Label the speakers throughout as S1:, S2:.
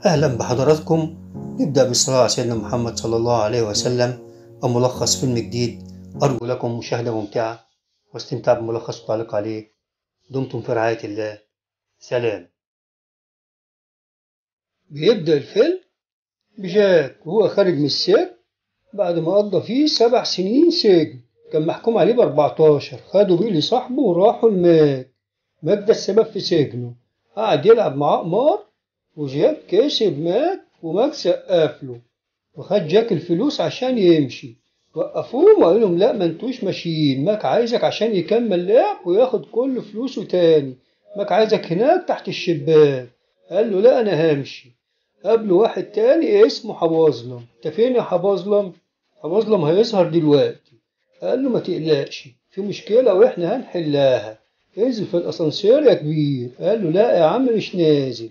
S1: أهلا بحضراتكم. نبدأ بالصلاة على سيدنا محمد صلى الله عليه وسلم وملخص فيلم جديد. أرجو لكم مشاهدة ممتعة واستمتاع بملخص وتعليق عليه. دمتم في رعاية الله. سلام. بيبدأ الفيلم بجاك وهو خارج من السجن بعد ما قضى فيه 7 سنين سجن. كان محكوم عليه ب14. خدوا بيه لصاحبه وراحوا الماك. ماك ده السبب في سجنه. قعد يلعب مع قمار وجاك كسب ماك وماك سقف له وخد جاك الفلوس عشان يمشي. وقفوه وقالوا لهم لا، ما انتوش ماشيين، ماك عايزك عشان يكمل لعب وياخد كل فلوسه تاني. ماك عايزك هناك تحت الشباك. قال له لا انا همشي. قابله واحد تاني اسمه حباظلم. انت فين يا حباظلم؟ حباظلم هيظهر دلوقتي. قال له ما تقلقش، في مشكلة واحنا هنحلها. انزل في الاسانسير يا كبير. قال له لا يا عم مش نازل.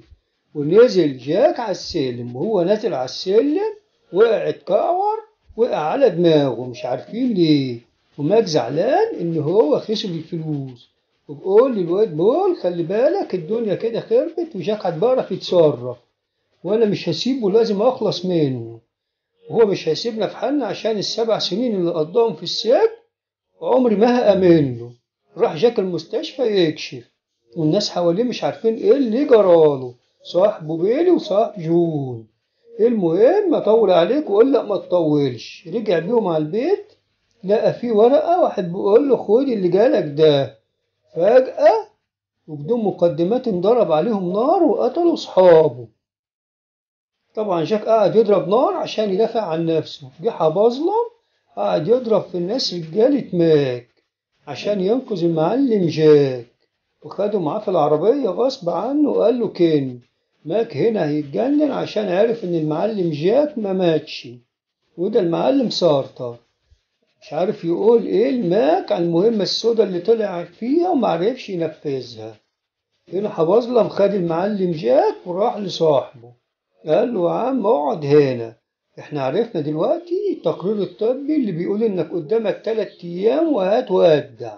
S1: ونزل جاك على السلم، وهو نازل على السلم وقع اتكعور، وقع على دماغه مش عارفين ليه. وماك زعلان ان هو خسر الفلوس، وبقول للواد بول خلي بالك الدنيا كده خربت وجاك هتبقى يتصرف، وانا مش هسيبه لازم اخلص منه. وهو مش هيسيبنا في حالنا عشان ال7 سنين اللي قضاهم في السجن عمري ما هأمن له. راح جاك المستشفى يكشف، والناس حواليه مش عارفين ايه اللي جراله. صاحبه بيلي وصاحب جون. المهم ما اطول عليك وقول لا ما تطولش. رجع بيهم على البيت، لقى فيه ورقة واحد بيقول له خد اللي جالك ده. فجأة وبدون مقدمات انضرب عليهم نار وقتلوا صحابه. طبعا جاك قعد يضرب نار عشان يدافع عن نفسه. جه حباظلم قعد يضرب في الناس رجالة ماك عشان ينقذ المعلم جاك، وخده معاه في العربية غصب عنه وقال له كن ماك هنا هيتجنن عشان عارف ان المعلم جاك ما ماتش، وده المعلم سارتر مش عارف يقول ايه الماك عن المهمة السودا اللي طلع فيها ومعرفش ينفذها. هنا حباظلم خد المعلم جاك وراح لصاحبه قال له يا عم اقعد هنا، احنا عرفنا دلوقتي التقرير الطبي اللي بيقول انك قدامك 3 ايام وهتودع.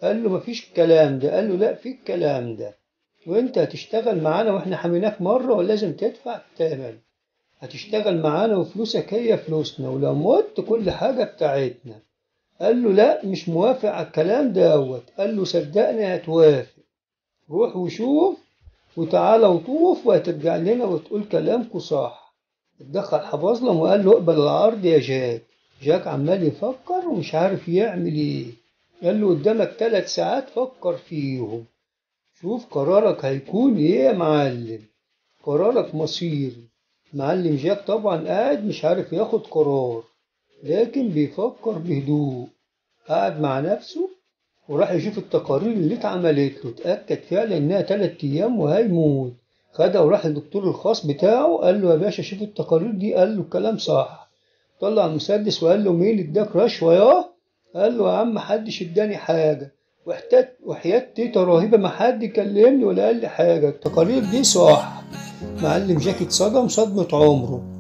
S1: قال له مفيش الكلام ده. قال له لا في الكلام ده، وانت هتشتغل معانا واحنا حميناك مرة ولازم تدفع الثمن. هتشتغل معانا وفلوسك هي فلوسنا، ولو مت كل حاجة بتاعتنا. قال له لا مش موافق على الكلام دوت. قال له صدقني هتوافق، روح وشوف وتعالى وطوف وهترجع لنا وتقول كلامكوا صح. اتدخل حباظلم وقال له اقبل العرض يا جاك. جاك عمال يفكر ومش عارف يعمل ايه. قال له قدامك 3 ساعات فكر فيهم، شوف قرارك هيكون ايه يا معلم، قرارك مصيري. معلم جاك طبعا قاعد مش عارف ياخد قرار، لكن بيفكر بهدوء. قاعد مع نفسه وراح يشوف التقارير اللي اتعملت له، اتأكد فعلا انها 3 ايام وهيموت. خدها وراح للدكتور الخاص بتاعه قال له يا باشا شوف التقارير دي. قال له الكلام صح. طلع المسدس وقال له مين اداك رشوة ياه؟ قال له يا عم محدش اداني حاجة، وحياة تيتا رهيبة ما حد كلمني ولا قال لي حاجة، التقارير دي صح. معلم جاك اتصدم صدمة عمره.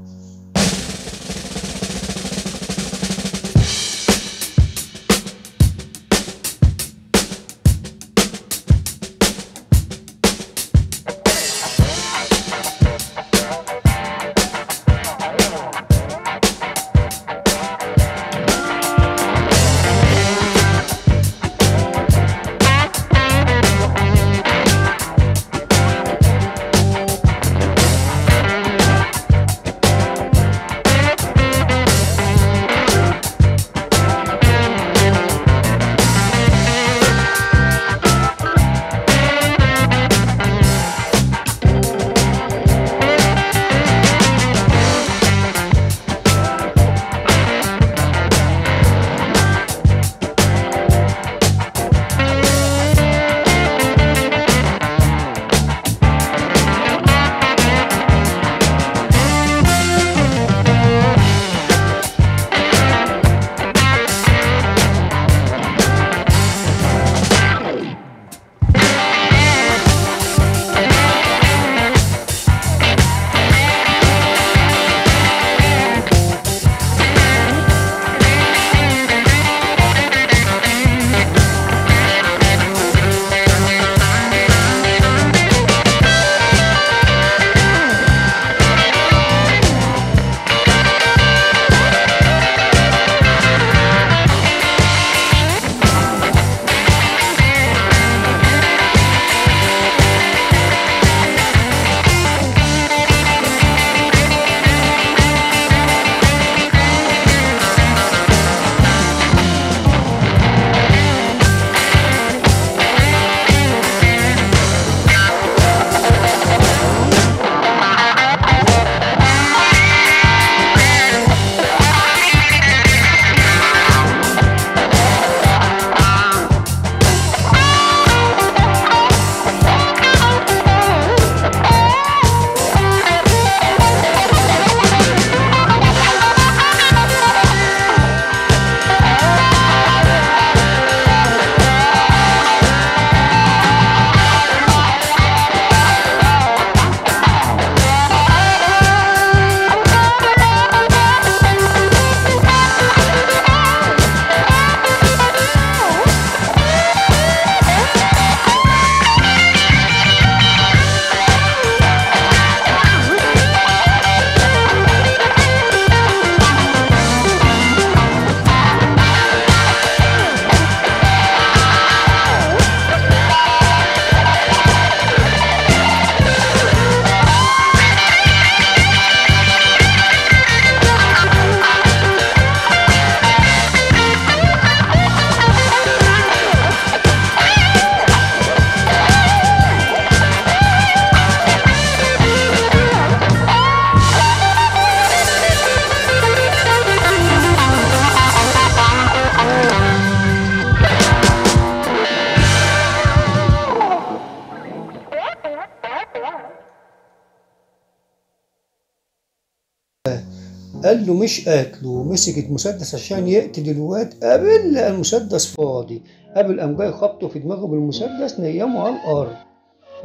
S1: قال له مش قتله، مسك المسدس عشان يقتل الواد. قابل لقى المسدس فاضي. قابل قام جاي خبطه في دماغه بالمسدس، نيمه على الأرض.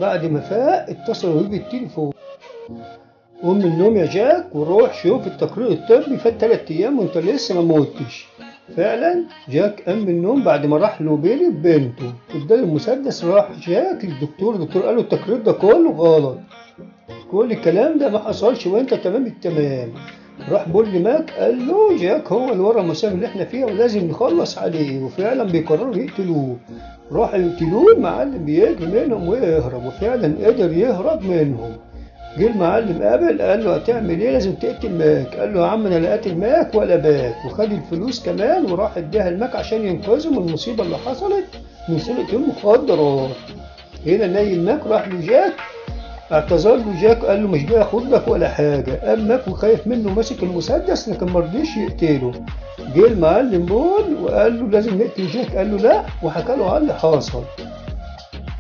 S1: بعد ما فاق اتصلوا بيه بالتليفون. قوم من النوم يا جاك وروح شوف التقرير الطبي، فات 3 أيام وأنت لسه ما موتش. فعلا جاك قام من النوم بعد ما راح له بيلي ببنته، اداله المسدس. راح جاك للدكتور، الدكتور قال له التقرير ده كله غلط، كل الكلام ده ما حصلش وانت تمام التمام. راح بول ماك قال له جاك هو اللي ورا المصيبه اللي احنا فيها ولازم نخلص عليه، وفعلا بيقرروا يقتلوه. راحوا يقتلوه، المعلم بيجري منهم ويهرب، وفعلا قدر يهرب منهم. جه المعلم قال له هتعمل ايه؟ لازم تقتل ماك. قال له يا عم انا لا قاتل ماك ولا باك، وخد الفلوس كمان وراح اداها لماك عشان ينقذه من المصيبه اللي حصلت من سرقه المخدرات. هنا نايل ماك راح له جاك، اعتذر له جاك قال له مش جاي اخد لك ولا حاجه. قام ماك وخايف منه ماسك المسدس لكن ما رضيش يقتله. جه المعلم بول وقال له لازم نقتل جاك، قال له لا، وحكى له على اللي حصل.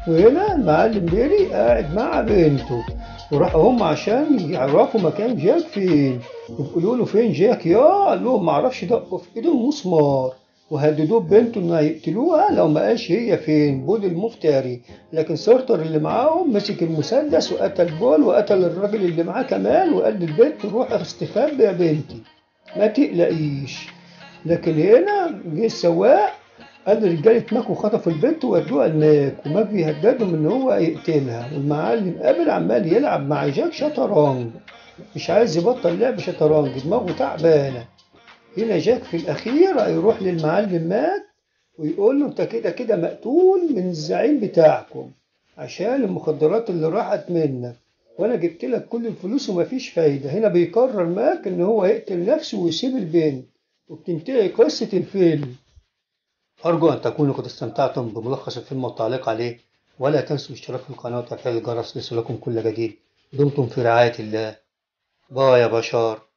S1: وهنا المعلم بيلي قاعد مع بنته، وراحوا هم عشان يعرفوا مكان جاك فين. يقولوا له فين جاك يا؟ قال لهم معرفش، دقوا في ايدهم مسمار وهددوه ببنته انه هيقتلوها لو ما قالش هي فين. بول المفتري. لكن سارتر اللي معاهم مسك المسدس وقتل بول وقتل الراجل اللي معاه كمان، وقال للبنت روحي استخبي يا بنتي ما تقلقيش. لكن هنا جه السواق قال لرجالة ماك وخطفوا البنت وودوها لماك، وماك بيهددهم ان هو هيقتلها. والمعلم قابل عمال يلعب مع جاك شطرنج، مش عايز يبطل لعب شطرنج، دماغه تعبانة. هنا جاك في الأخير هيروح للمعلم ماك ويقول له انت كده كده مقتول من الزعيم بتاعكم عشان المخدرات اللي راحت منك، وانا جبت لك كل الفلوس ومفيش فايدة. هنا بيقرر ماك ان هو يقتل نفسه ويسيب البنت، وبتنتهي قصة الفيلم. أرجو أن تكونوا قد استمتعتم بملخص الفيلم والتعليق عليه، ولا تنسوا الاشتراك في القناة وتفعيل الجرس ليصلكم كل جديد. دمتم في رعاية الله. باي يا بشر.